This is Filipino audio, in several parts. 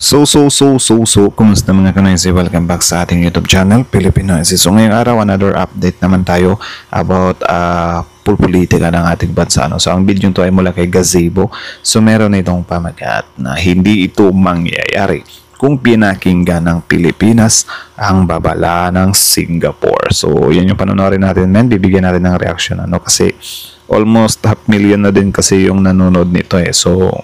Kumusta mga kanoysi? Welcome back sa ating YouTube channel, Pilipinoysi. So ngayong araw, another update naman tayo about politika ng ating bansa. So ang video to ay mula kay Gazebo. So meron itong pamagat na hindi ito mangyayari kung pinakinggan ng Pilipinas ang babala ng Singapore. So yan yung panonorin natin, men. Bibigyan natin ng reaction kasi almost 500,000 na din kasi yung nanonood nito So,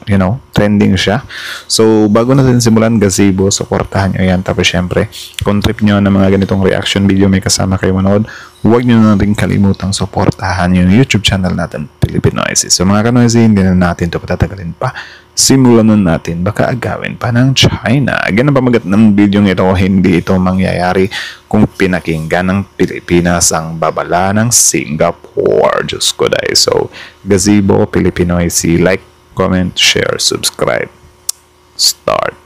trending siya. So, bago natin simulan, Gazebo, supportahan nyo yan. Tapos, syempre, kung trip nyo ng mga ganitong reaction video, may kasama kayo manood, huwag nyo na rin kalimutang supportahan yung YouTube channel natin, Pilipinoysi. So, mga kanoysi, hindi na natin ito patatagalin pa. Simulan na natin, baka agawin pa ng China. Ganun pa magat ng video ito, hindi ito mangyayari kung pinakinggan ng Pilipinas ang babala ng Singapore. Diyos ko dahil. So, Gazebo, Pilipinoysi, like, comment, share, subscribe. Start.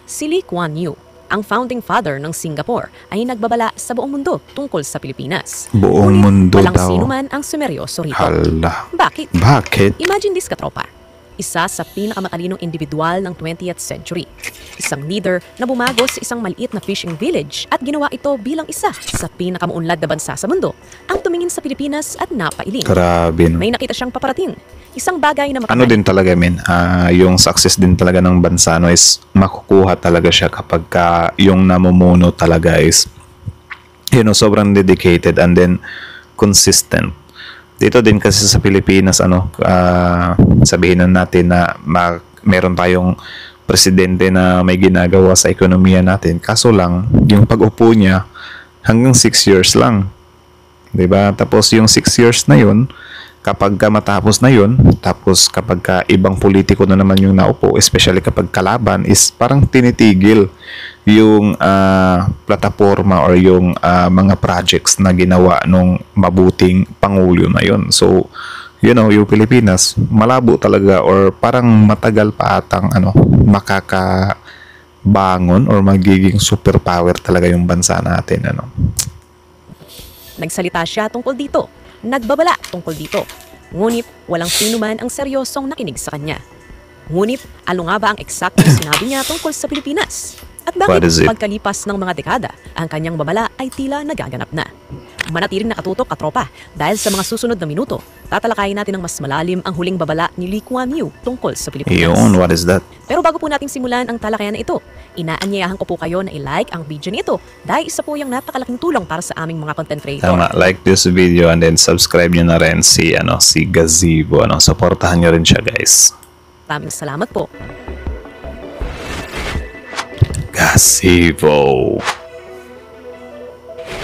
Si Lee Kuan Yew, ang founding father ng Singapore, ay nagbabala sa buong mundo tungkol sa Pilipinas. Buong mundo walang daw. sino man ang sumeryoso rito. Hala. Bakit? Bakit? Imagine this, katropa. Isa sa pinakamatalinong individual ng 20th century. Isang leader na bumago sa isang maliit na fishing village at ginawa ito bilang isa sa pinakamaunlad na bansa sa mundo ang tumingin sa Pilipinas at napailing. Grabe. No? May nakita siyang paparating. Isang bagay na Ano din talaga, yung success din talaga ng bansa is makukuha talaga siya kapag yung namumuno talaga is sobrang dedicated and then consistent. Dito din kasi sa Pilipinas, sabihin na natin na meron tayong presidente na may ginagawa sa ekonomiya natin. Kaso lang, yung pag-upo niya, hanggang 6 years lang. 'Di ba? Tapos yung 6 years na yun, kapag matapos na yun, tapos kapag ibang politiko na naman yung naupo, especially kapag kalaban, is parang tinitigil yung plataforma or yung mga projects na ginawa nung mabuting pangulo na yun. So, yung Pilipinas, malabo talaga or parang matagal pa atang makakabangon or magiging superpower talaga yung bansa natin. Nagsalita siya tungkol dito. Nagbabala tungkol dito. Ngunit walang sino man ang seryosong nakinig sa kanya. Ngunit ano nga ba ang eksaktong sinabi niya tungkol sa Pilipinas? At bakit pagkalipas ng mga dekada, ang kanyang babala ay tila nagaganap na? Manatiling nakatutok, katropa, dahil sa mga susunod na minuto, tatalakayin natin ng mas malalim ang huling babala ni Lee Kuan Yew tungkol sa Pilipinas. What is that? Pero bago po natin simulan ang talakayan na ito, inaanyayahan ko po kayo na i-like ang video nito dahil isa po yung napakalaking tulong para sa aming mga content creator. Tama, like this video and then subscribe nyo na rin si Gazebo. Supportahan nyo rin siya, guys. Maraming salamat po. Gazebo.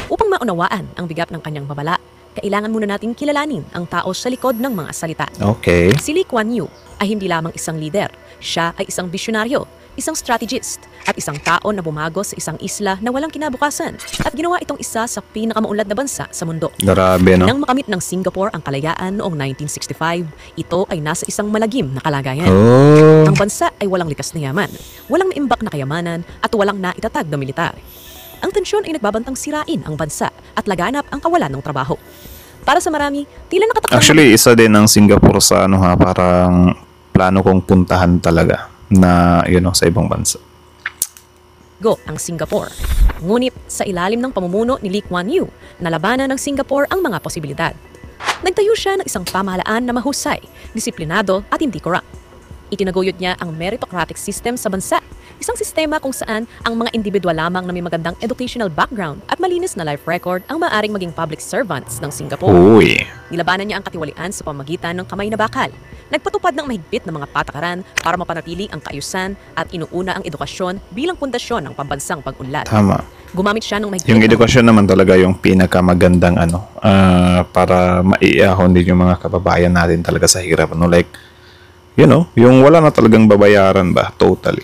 Upang maunawaan ang bigat ng kanyang babala, kailangan muna natin kilalanin ang tao sa likod ng mga salita. Okay. Si Lee Kuan Yew ay hindi lamang isang leader. Siya ay isang visyonaryo, isang strategist, at isang tao na bumago sa isang isla na walang kinabukasan at ginawa itong isa sa pinakamaunlad na bansa sa mundo. Grabe, no? Nang makamit ng Singapore ang kalayaan noong 1965, ito ay nasa isang malagim na kalagayan. Oh. Ang bansa ay walang likas na yaman, walang naimbak na kayamanan, at walang naitatag na militar. Ang tensyon ay nagbabantang sirain ang bansa at laganap ang kawalan ng trabaho. Para sa marami, tila nakatakdang... Actually, isa din ang Singapore sa parang plano kong puntahan talaga na sa ibang bansa. Ang Singapore. Ngunit sa ilalim ng pamumuno ni Lee Kuan Yew, nalabanan ng Singapore ang mga posibilidad. Nagtayo siya ng isang pamahalaan na mahusay, disiplinado at hindi corrupt. Itinaguyod niya ang meritocratic system sa bansa, isang sistema kung saan ang mga individual lamang na may magandang educational background at malinis na life record ang maaaring maging public servants ng Singapore. Uy. Nilabanan niya ang katiwalian sa pamagitan ng kamay na bakal. Nagpatupad ng mahigpit na mga patakaran para mapanatili ang kaayusan at inuuna ang edukasyon bilang pundasyon ng pambansang pag-unlad. Tama. Gumamit siya ng mahigpit Yung edukasyon naman talaga yung pinakamagandang para maiahon din yung mga kababayan natin talaga sa hirap. Like, yung wala na talagang babayaran ba totally.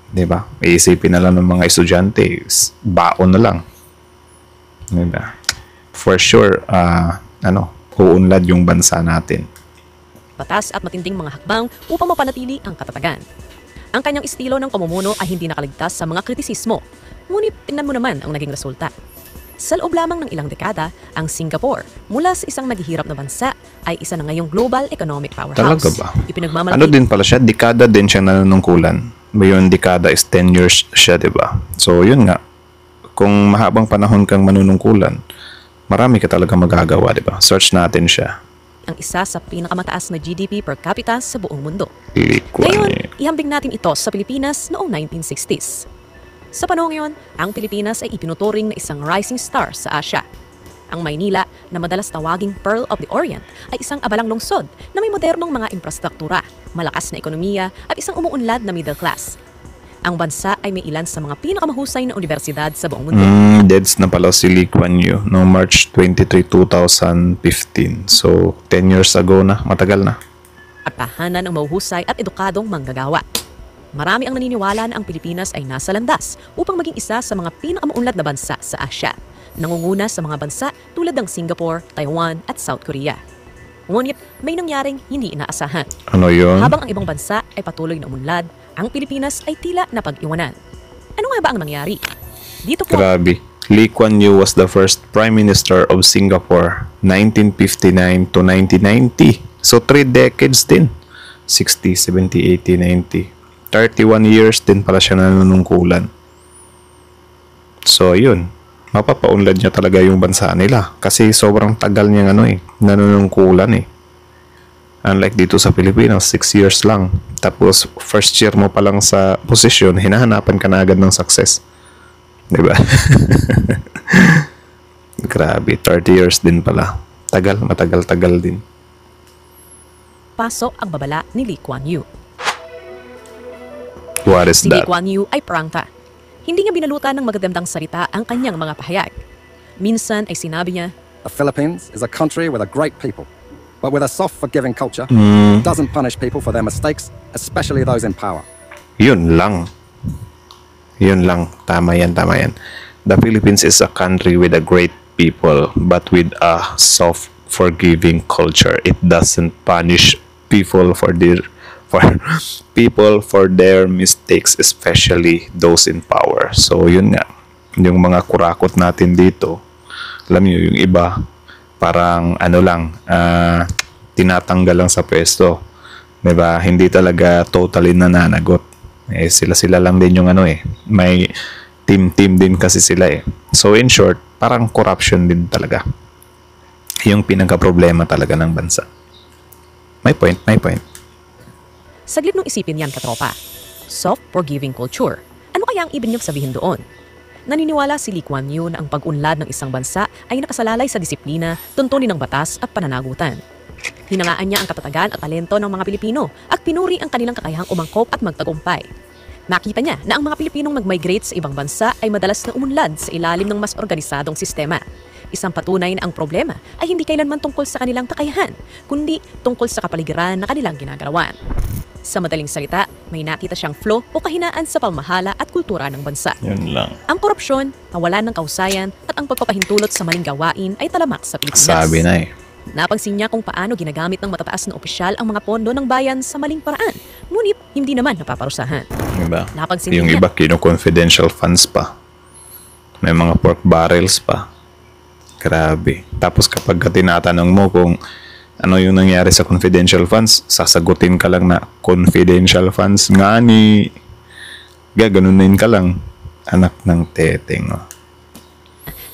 'Di ba? Iisipin na lang ng mga estudyante, baon na lang. 'Di ba? For sure, uunlad yung bansa natin. Batas at matinding mga hakbang upang mapanatili ang katatagan. Ang kanyang estilo ng pamumuno ay hindi nakaligtas sa mga kritisismo. Ngunit tingnan mo naman ang naging resulta. Sa loob lamang ng ilang dekada, ang Singapore, mula sa isang naghihirap na bansa, ay isa na ngayong global economic powerhouse. Talaga ba? Ipinagmamalaki. Ano din pala siya? Dekada din siya nanunungkulan. Yung dekada is 10 years siya, di ba? So, yun nga. Kung mahabang panahon kang manunungkulan, marami ka talaga magagawa, di ba? Search natin siya. Ang isa sa pinakamataas na GDP per capita sa buong mundo. Lee Kuan Ngayon, Yew. ihambing natin ito sa Pilipinas noong 1960s. Sa panahon ngayon, ang Pilipinas ay itinuturing na isang rising star sa Asia. Ang Maynila, na madalas tawaging Pearl of the Orient, ay isang abalang lungsod na may modernong mga infrastruktura, malakas na ekonomiya at isang umuunlad na middle class. Ang bansa ay may ilan sa mga pinakamahusay na universidad sa buong mundo. Deads na pala si Lee Kuan Yew no March 23, 2015. So, 10 years ago na. Matagal na. At tahanan ng mahuhusay at edukadong manggagawa. Marami ang naniniwala na ang Pilipinas ay nasa landas upang maging isa sa mga pinakamaunlad na bansa sa Asia. Nangunguna sa mga bansa tulad ng Singapore, Taiwan at South Korea. Ngunit may nangyaring hindi inaasahan. Ano yun? Habang ang ibang bansa ay patuloy na umunlad, ang Pilipinas ay tila napag-iwanan. Ano nga ba ang nangyari? Dito po, Grabe. Lee Kuan Yew was the first Prime Minister of Singapore, 1959 to 1990. So, 3 decades din. 60, 70, 80, 90. 31 years din pala siya nanunungkulan. So, yun. Mapapaunlad niya talaga yung bansa nila. Kasi sobrang tagal niyang nanunungkulan eh. Unlike dito sa Pilipinas, 6 years lang. Tapos, first year mo pa lang sa posisyon, hinahanapan ka na agad ng success. Diba? Grabe, 30 years din pala. Tagal, matagal-tagal din. pasok ang babala ni Lee Kuan Yew. What is Si Lee that? Kuan Yew ay prangka. Hindi niya binalutan ng magagandang salita ang kanyang mga pahayag. Minsan ay sinabi niya, The Philippines is a country with a great people, but with a soft, forgiving culture, doesn't punish people for their mistakes, especially those in power. Yun lang. Yun lang. Tama yan, tama yan. The Philippines is a country with a great people, but with a soft, forgiving culture. It doesn't punish people for their mistakes, especially those in power. So, yun nga. Yung mga kurakot natin dito, alam niyo, yung iba, parang tinatanggal lang sa pwesto. Diba? Hindi talaga totally nananagot. Eh, sila lang din yung may team din kasi sila eh. So, in short, parang corruption din talaga. Yung pinaka-problema talaga ng bansa. May point. saglit nung isipin yan katropa. Soft, forgiving culture. Ano kaya ang ibig niyong sabihin doon? Naniniwala si Lee Kuan Yew na ang pag-unlad ng isang bansa ay nakasalalay sa disiplina, tuntunin ng batas at pananagutan. Hinangaan niya ang katatagan at talento ng mga Pilipino at pinuri ang kanilang kakayahang umangkop at magtagumpay. Nakita niya na ang mga Pilipinong mag-migrate sa ibang bansa ay madalas na umunlad sa ilalim ng mas organisadong sistema. Isang patunay na ang problema ay hindi kailanman tungkol sa kanilang kakayahan, kundi tungkol sa kapaligiran na kanilang ginagalawan. Sa madaling salita, may nakita siyang flow o kahinaan sa pamahala at kultura ng bansa. Yun lang. Ang korupsyon, kawalan ng kausayan at ang pagpapahintulot sa maling gawain ay talamak sa Pilipinas. Sabi na eh. Napansin niya kung paano ginagamit ng matataas na opisyal ang mga pondo ng bayan sa maling paraan, ngunit hindi naman napaparusahan. Diba? Napansin Yung niya. iba, confidential funds pa. May mga pork barrels pa. Grabe. Tapos kapag tinatanong mo kung ano yung nangyari sa confidential funds, sasagutin ka lang na confidential funds nga ni gaganunin ka lang. Anak ng teteng. Oh.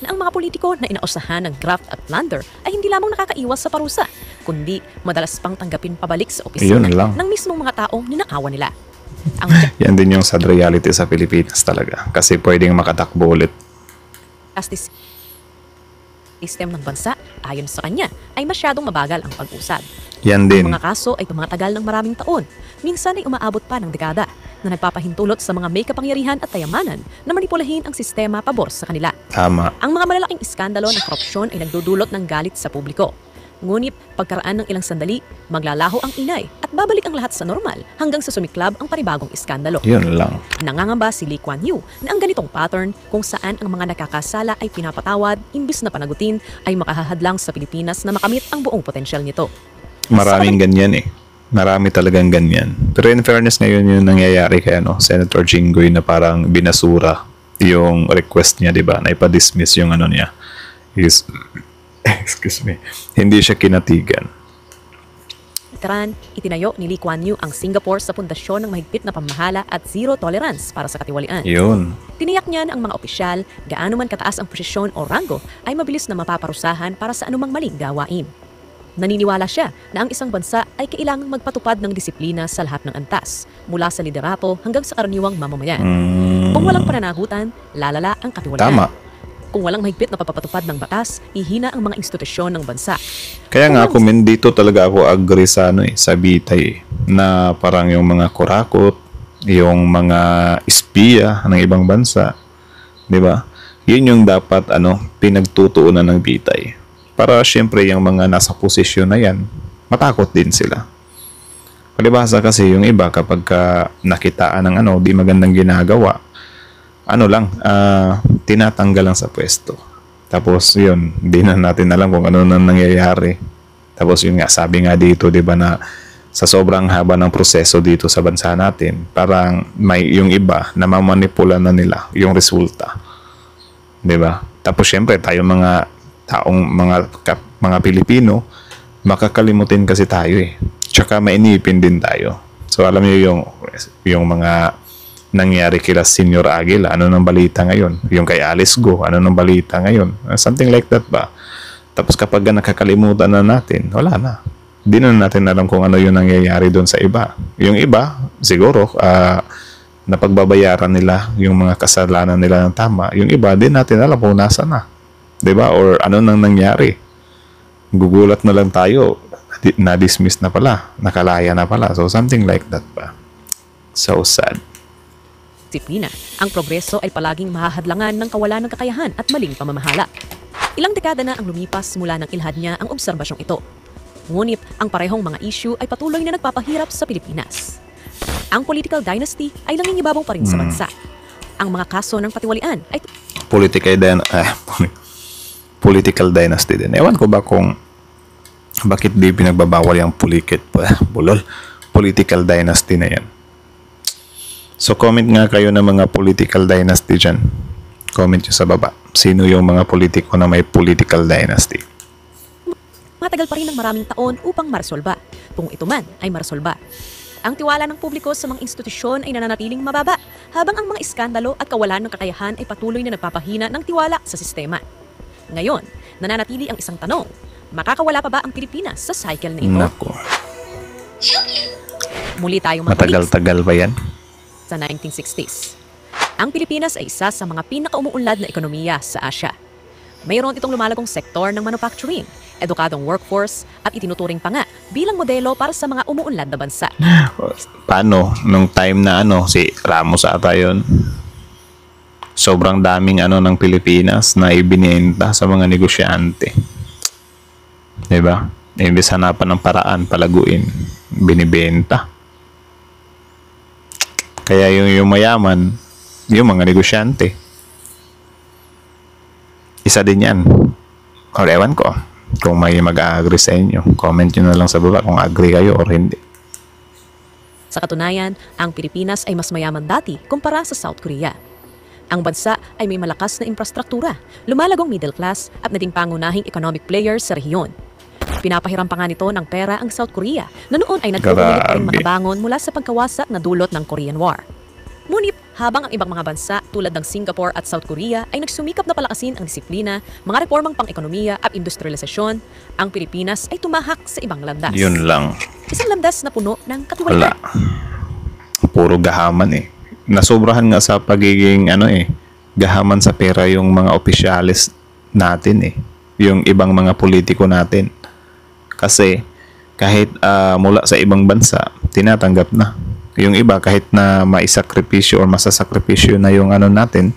Na ang mga politiko na inausahan ng graft at plunder ay hindi lamang nakakaiwas sa parusa, kundi madalas pang tanggapin pabalik sa opisina Yun lang. ng mismong mga taong ninakawan nila. Ang Yan din yung sad reality sa Pilipinas talaga. Kasi pwedeng makatakbo ulit. justice system ng bansa, ayon sa kanya, ay masyadong mabagal ang pag-usad. Yan din. Ang mga kaso ay tumatagal ng maraming taon. Minsan ay umaabot pa ng dekada na nagpapahintulot sa mga may kapangyarihan at kayamanan na manipulahin ang sistema pabor sa kanila. Tama. Ang mga malalaking iskandalo ng korupsyon ay nagdudulot ng galit sa publiko. Ngunit pagkaraan ng ilang sandali, maglalaho ang inay at babalik ang lahat sa normal hanggang sa sumiklab ang panibagong iskandalo. Yun lang. Nangangamba si Lee Kuan Yew na ang ganitong pattern kung saan ang mga nakakasala ay pinapatawad imbis na panagutin ay makahahadlang sa Pilipinas na makamit ang buong potensyal nito. Maraming ganyan eh. Marami talagang ganyan. Pero in fairness ngayon yung nangyayari kay Senator Jinggoy na parang binasura yung request niya, di ba? Na ipa-dismiss yung niya. Excuse me. Hindi siya kinatigan. Karan, itinayo ni Lee Kuan Yew ang Singapore sa pundasyon ng mahigpit na pamahala at zero tolerance para sa katiwalian. Yun. Tiniyak niya na ang mga opisyal, gaano man kataas ang posisyon o ranggo, ay mabilis na mapaparusahan para sa anumang maling gawain. Naniniwala siya na ang isang bansa ay kailangang magpatupad ng disiplina sa lahat ng antas, mula sa liderato hanggang sa karaniwang mamamayan. Kung walang pananagutan, lalala ang katiwalian. Tama. Kung walang mahigpit na papapatupad ng batas, ihina ang mga institusyon ng bansa. Kaya nga ako dito talaga ako agree sa sa Bitay na parang yung mga kurakot, yung mga espiya ng ibang bansa, 'di ba? Yun yung dapat pinagtutuunan ng Bitay. Para syempre yung mga nasa posisyon na yan, matakot din sila. Palibhasa kasi yung iba kapag nakitaan ng di magandang ginagawa, tinatanggal lang sa pwesto. Tapos yun, di na natin alam kung ano na nangyayari. Tapos yun nga, sabi nga dito, di ba, na sa sobrang haba ng proseso dito sa bansa natin, parang may yung iba na mamanipula na nila yung resulta. Di ba? Tapos syempre, tayo mga taong mga Pilipino, makakalimutin kasi tayo eh. Tsaka mainipin din tayo. So alam niyo yung mga nangyari kila Senior Aguila, ano nang balita ngayon? Yung kay Alice Go, ano nang balita ngayon? Something like that ba? Tapos kapag nakakalimutan na natin, wala na. Di na natin alam kung ano yung nangyayari doon sa iba. Yung iba, siguro, napagbabayaran nila yung mga kasalanan nila ng tama. Yung iba, di natin alam kung nasa na. Diba? Or ano nang nangyari. Gugulat na lang tayo, na-dismiss na pala, nakalaya na pala. So something like that ba? So sad. Disiplina, ang progreso ay palaging mahahadlangan ng kawalan ng kakayahan at maling pamamahala. Ilang dekada na ang lumipas mula ng ilhad niya ang obserbasyong ito. Ngunit ang parehong mga issue ay patuloy na nagpapahirap sa Pilipinas. Ang political dynasty ay nangingibabaw pa rin sa bansa. Ang mga kaso ng patiwalian ay political dynasty din. Ewan ko ba kung bakit di pinagbabawal yung political dynasty na yan. So comment nga kayo ng mga political dynasty dyan. Comment nyo sa baba. Sino yung mga politiko na may political dynasty? matagal pa rin ng maraming taon upang maresolba, kung ito man ay maresolba. Ang tiwala ng publiko sa mga institusyon ay nananatiling mababa, habang ang mga iskandalo at kawalan ng kakayahan ay patuloy na nagpapahina ng tiwala sa sistema. Ngayon, nananatili ang isang tanong, makakawala pa ba ang Pilipinas sa cycle na ito? Nako. Muli tayong Matagal-tagal ba yan? sa 1960s. Ang Pilipinas ay isa sa mga pinakaumuunlad na ekonomiya sa Asia. Mayroon itong lumalagong sektor ng manufacturing, edukadong workforce at itinuturing pa nga bilang modelo para sa mga umuunlad na bansa. Paano? Nung time na si Ramos ata yun, sobrang daming ng Pilipinas na ibinenta sa mga negosyante. Diba? Imbes hanapan ng paraan, palaguin, binibenta. Kaya yung mayaman, yung mga negosyante. Isa din yan. Or ewan ko, kung may mag-agree sa inyo, comment nyo na lang sa baba kung agree kayo or hindi. Sa katunayan, ang Pilipinas ay mas mayaman dati kumpara sa South Korea. Ang bansa ay may malakas na infrastruktura, lumalagong middle class at naging pangunahing economic player sa rehiyon. Pinapahiram pa nga nito ng pera ang South Korea na noon ay nagpupulit pa rin makabangon mula sa pagkawasak na dulot ng Korean War. Ngunit habang ang ibang mga bansa tulad ng Singapore at South Korea ay nagsumikap na palakasin ang disiplina, mga reformang pang-ekonomiya at industrialisasyon, ang Pilipinas ay tumahak sa ibang landas. Yun lang. Isang landas na puno ng Wala. katiwalian. Puro gahaman Nasobrahan nga sa pagiging gahaman sa pera yung mga opisyalis natin Yung ibang mga politiko natin. Kasi kahit mula sa ibang bansa, tinatanggap na. Yung iba kahit na maisakripisyo o masasakripisyo na yung natin,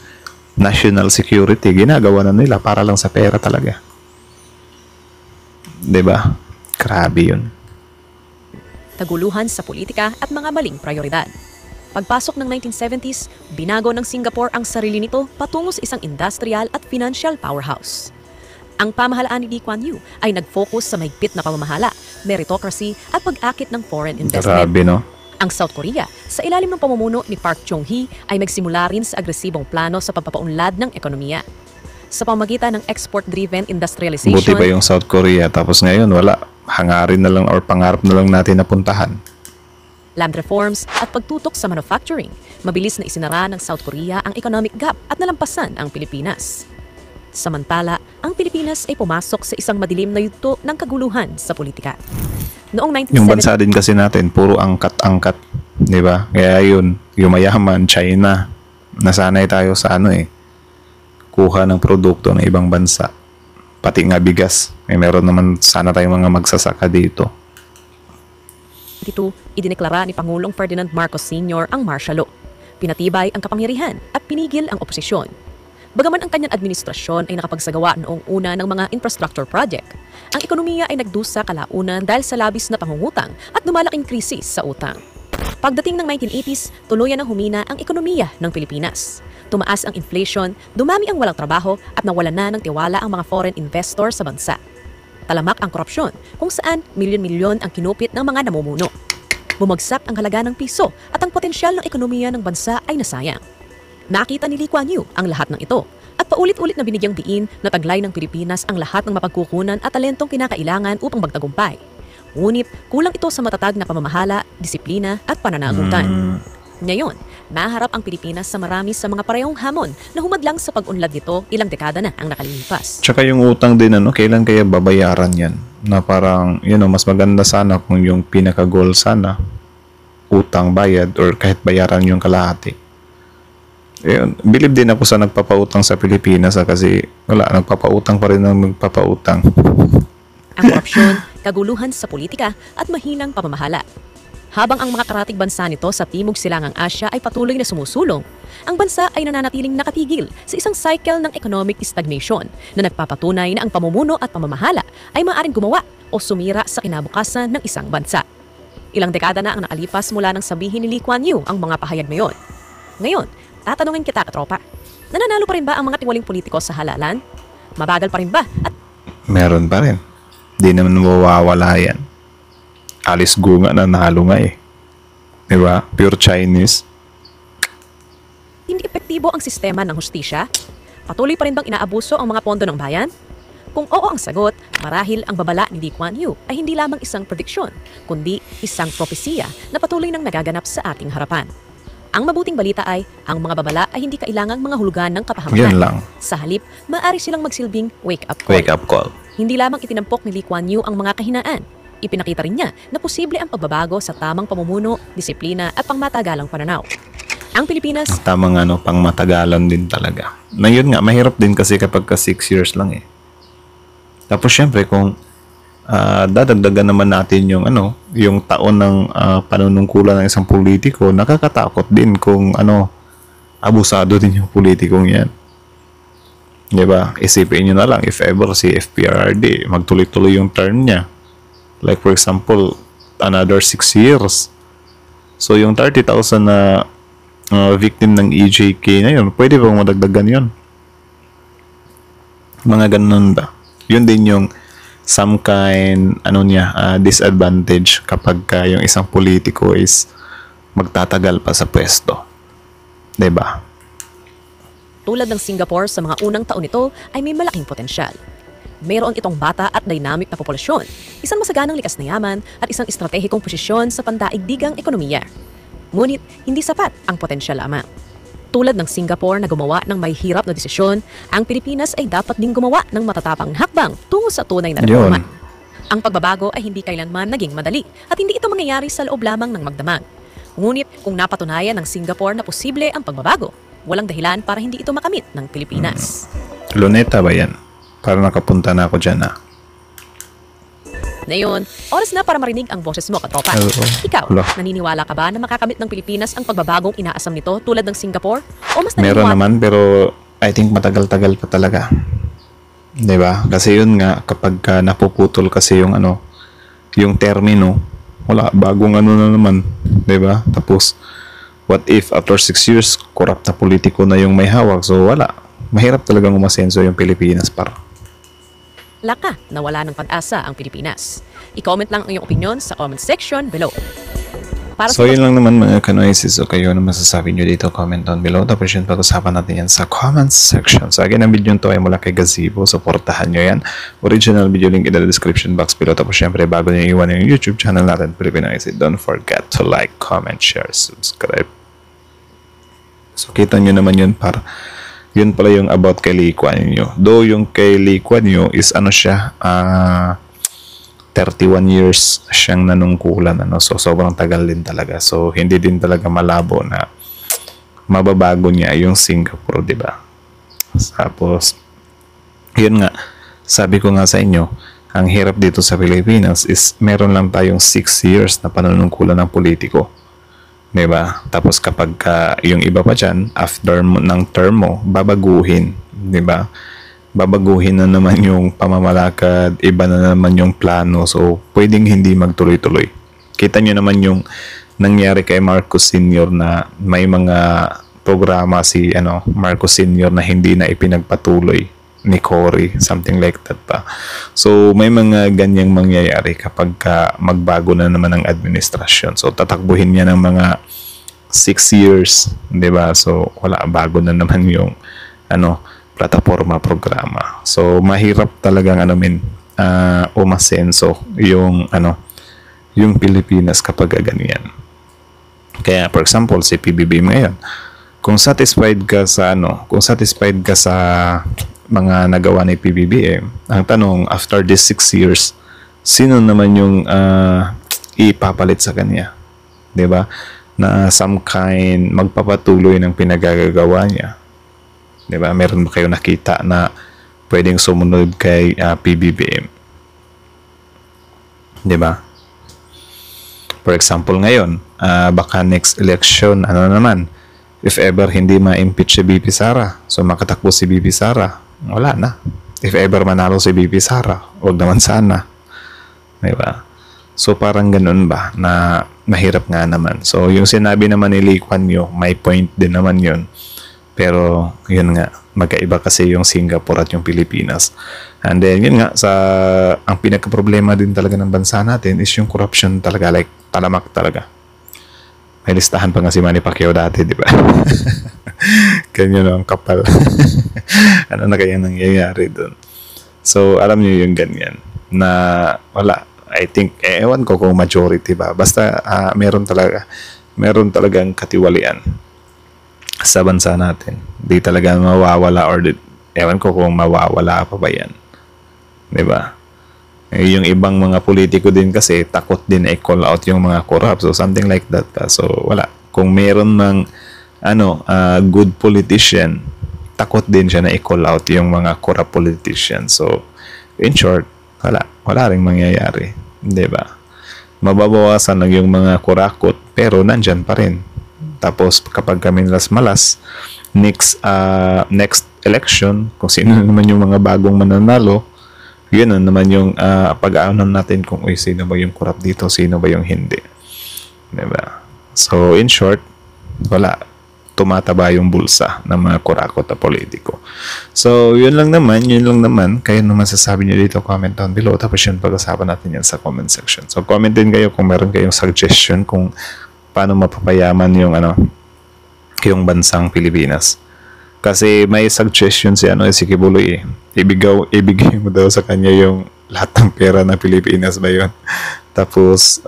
national security, ginagawa na nila para lang sa pera talaga. 'Di ba? Grabe yun. Kaguluhan sa politika at mga maling prioridad. Pagpasok ng 1970s, binago ng Singapore ang sarili nito patungo sa isang industrial at financial powerhouse. Ang pamahalaan ni Lee Kuan Yew ay nag-focus sa mahigpit na pamamahala, meritocracy at pag-akit ng foreign investment. Grabe, no? Ang South Korea, sa ilalim ng pamumuno ni Park Chung-hee, ay nagsimula rin sa agresibong plano sa pagpapaunlad ng ekonomiya. Sa pamagitan ng export-driven industrialization, Buti ba yung South Korea? Tapos ngayon, wala. hangarin na lang or pangarap na lang natin na puntahan. Land reforms at pagtutok sa manufacturing, mabilis na isinara ng South Korea ang economic gap at nalampasan ang Pilipinas. Samantala, ang Pilipinas ay pumasok sa isang madilim na yugto ng kaguluhan sa politika. Noong Yung 1970, bansa din kasi natin, puro angkat-angkat, di ba? Kaya yun, yung mayaman, China, nasanay tayo sa kuha ng produkto ng ibang bansa. Pati nga bigas, meron naman sana tayong mga magsasaka dito. idineklara ni Pangulong Ferdinand Marcos Sr. ang martial law. Pinatibay ang kapangyarihan at pinigil ang oposisyon. Bagaman ang kanyang administrasyon ay nakapagsagawa noong una ng mga infrastructure project, ang ekonomiya ay nagdusa kalaunan dahil sa labis na pangungutang at lumalaking krisis sa utang. Pagdating ng 1980s, tuluyan na humina ang ekonomiya ng Pilipinas. Tumaas ang inflation, dumami ang walang trabaho at nawalan na ng tiwala ang mga foreign investor sa bansa. Talamak ang korupsyon kung saan milyon-milyon ang kinupit ng mga namumuno. Bumagsak ang halaga ng piso at ang potensyal ng ekonomiya ng bansa ay nasayang. Nakita ni Lee Kuan Yew ang lahat ng ito at paulit-ulit na binigyang diin na taglay ng Pilipinas ang lahat ng mapagkukunan at talentong kinakailangan upang magtagumpay. Ngunit kulang ito sa matatag na pamamahala, disiplina at pananagutan. Ngayon, naharap ang Pilipinas sa marami sa mga parehong hamon na humadlang sa pag-unlad nito ilang dekada na ang nakalilipas. Tsaka yung utang din, kailan kaya babayaran yan? Na parang, mas maganda sana kung yung pinaka-goal sana, utang bayad or kahit bayaran yung kalahati. Bilib din ako sa nagpapautang sa Pilipinas kasi nagpapautang pa rin ang nagpapautang. Ang korupsyon, kaguluhan sa politika at mahinang pamamahala. Habang ang mga karatig bansa nito sa Timog Silangang Asya ay patuloy na sumusulong, ang bansa ay nananatiling nakatigil sa isang cycle ng economic stagnation na nagpapatunay na ang pamumuno at pamamahala ay maaaring gumawa o sumira sa kinabukasan ng isang bansa. Ilang dekada na ang nakalipas mula nang sabihin ni Lee Kuan Yew ang mga pahayag na yon. Ngayon, tatanungin kita, katropa, nananalo pa rin ba ang mga tiwaling politiko sa halalan? Mabagal pa rin ba? At Meron pa rin. Di naman mawawala yan. Alice Guo nga nanalo nga Diba? Pure Chinese. hindi epektibo ang sistema ng hustisya? Patuloy pa rin bang inaabuso ang mga pondo ng bayan? Kung oo ang sagot, marahil ang babala ni Lee Kuan Yew ay hindi lamang isang prediksyon, kundi isang propesiya na patuloy nang nagaganap sa ating harapan. Ang mabuting balita ay, ang mga babala ay hindi kailangang mga hulugan ng kapahamakan. Yan lang. Sa halip, maaari silang magsilbing wake-up call. Wake up call. Hindi lamang itinampok ni Lee Kuan Yew ang mga kahinaan. Ipinakita rin niya na posible ang pagbabago sa tamang pamumuno, disiplina at pangmatagalang pananaw. Ang Pilipinas, Tamang pang matagalan din talaga. Na yun nga, mahirap din kasi kapag ka 6 years lang Tapos syempre kung dadagdagan naman natin yung taon ng panunungkulan ng isang politiko, nakakatakot din kung abusado din yung politikong yan. Diba? Isipin nyo na lang if ever si FPRRD magtuloy-tuloy yung term niya. Like for example, another 6 years. So yung 30,000 na victim ng EJK na yun, pwede bang madagdagan yun? Mga ganun ba? Yun din yung some kind disadvantage kapag yung isang politiko is magtatagal pa sa pwesto. 'Di ba? tulad ng Singapore sa mga unang taon nito, ay may malaking potensyal. Mayroon itong bata at dynamic na populasyon, isang masaganang likas na yaman at isang estratehikong posisyon sa pandaigdigang ekonomiya. Ngunit hindi sapat ang potensyal lamang. Tulad ng Singapore na gumawa ng may hirap na desisyon, ang Pilipinas ay dapat ding gumawa ng matatapang hakbang tungo sa tunay na reforma. Ang pagbabago ay hindi kailanman naging madali at hindi ito mangyayari sa loob lamang ng magdamag. Ngunit kung napatunayan ng Singapore na posible ang pagbabago, walang dahilan para hindi ito makamit ng Pilipinas. Luneta ba yan? Para nakapunta na ako dyan Ngayon, oras na para marinig ang boses mo, katropa. Ikaw, naniniwala ka ba na makakamit ng Pilipinas ang pagbabagong inaasam nito tulad ng Singapore? O mas Meron naman, pero I think matagal-tagal pa talaga. 'Di ba? Kasi yun nga, kapag napuputol kasi yung yung termino, wala, bagong na naman. 'Di ba? Tapos, what if after 6 years, corrupt na politiko na yung may hawak? So wala. Mahirap talagang umasenso yung Pilipinas para. Laka na wala ng pag-asa ang Pilipinas. I-comment lang ang iyong opinion sa comment section below. Para So yun lang naman mga kanoisis. So kayo ano masasabi nyo dito, comment down below. Tapos yun, pag-usapan natin yan sa comment section. So again, ang video to ay mula kay Gazebo. Supportahan nyo yan. Original video link in the description box below. Tapos syempre, bago nyo iwan yung YouTube channel natin, Filipino IC, don't forget to like, comment, share, subscribe. So kita nyo naman yun yun pala yung about kay Lee Kuan Yew. Though yung kay Lee Kuan Yew is ano siya, 31 years siyang nanungkulan, ano. So sobrang tagal din talaga. So hindi din talaga malabo na mababago niya yung Singapore, di ba? Tapos yun nga, sabi ko nga sa inyo, ang hirap dito sa Pilipinas is meron lang tayong 6 years na panunungkulan ng politiko. Diba? Tapos kapag yung iba pa dyan, after ng term mo, babaguhin. Diba? Babaguhin na naman yung pamamalakad, iba na naman yung plano. So, pwedeng hindi magtuloy-tuloy. Kita nyo naman yung nangyari kay Marcos Sr. na may mga programa si Marcos Sr. na hindi na ipinagpatuloy ni Cory, something like that pa. So may mga ganyang mangyayari kapag magbago na naman ang administrasyon. So tatakbuhin niya ng mga 6 years, 'di ba? So wala, bago na naman yung plataforma, programa. So mahirap talagang umasenso yung yung Pilipinas kapag ganyan. Kaya for example si PBBM ngayon, kung satisfied ka sa mga nagawa ni PBBM, ang tanong, after this 6 years, sino naman yung ipapalit sa kanya? 'Di ba? Na some kind magpapatuloy ng pinagagagawa niya. 'Di ba? Meron ba kayo nakita na pwedeng sumunod kay PBBM? 'Di ba? For example ngayon, baka next election, if ever hindi ma-impeach si BP Sara, so makatakbo si BP Sara, wala na. If ever manalo si BP Sara, wag naman sana. Diba? So parang ganun ba, na mahirap nga naman. So yung sinabi naman ni Lee Kuan Yew, may point din naman yun. Pero yun nga, magkaiba kasi yung Singapore at yung Pilipinas. And then yun nga, ang pinaka-problema din talaga ng bansa natin is yung corruption talaga, like talamak talaga. May listahan pa nga si Manny Pacquiao dati, di ba? Ganyan ang kapal. Ano na kaya nangyayari doon? So, alam niyo yung ganyan. Na wala. I think, ewan ko kung majority ba. Basta meron talagang katiwalian sa bansa natin. Di talaga mawawala ewan ko kung mawawala pa ba yan. Di ba? Yung ibang mga politiko din kasi takot din i-call out yung mga corrupt, so something like that. So wala, kung meron ng good politician, takot din siya na i-call out yung mga corrupt politician. So in short, wala ring mangyayari, 'di ba? Mababawasan lang yung mga kurakot, pero nandyan pa rin. Tapos kapag kami malas, next election, kung sino naman yung mga bagong mananalo, yun naman yung pag-aanon natin kung sino ba yung corrupt dito, sino ba yung hindi. Diba? So, in short, wala. Tumataba yung bulsa ng mga kurakot na politiko. So, yun lang naman. Kayo naman sasabi nyo dito, comment down below. Tapos yun, pag-usapan natin yan sa comment section. So, comment din kayo kung meron kayong suggestion kung paano mapapayaman yung bansang Pilipinas. Kasi may suggestion si Kibuloy ibigay mo daw sa kanya yung lahat ng pera ng Pilipinas ba yun? Tapos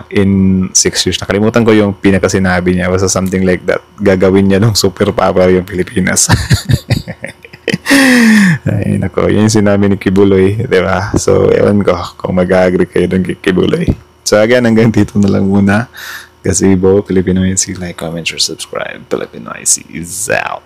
in 6 years, nakalimutan ko yung pinakasinabi niya, basta something like that, gagawin niya ng superpower yung Pilipinas. Ay nako, yun yung sinabi ni Kibuloy, diba? So ewan ko kung mag-agree kayo ng Kibuloy. So again, hanggang dito na lang muna. Gazebo, Filipino IC, like, comment, or subscribe. Filipino IC is out.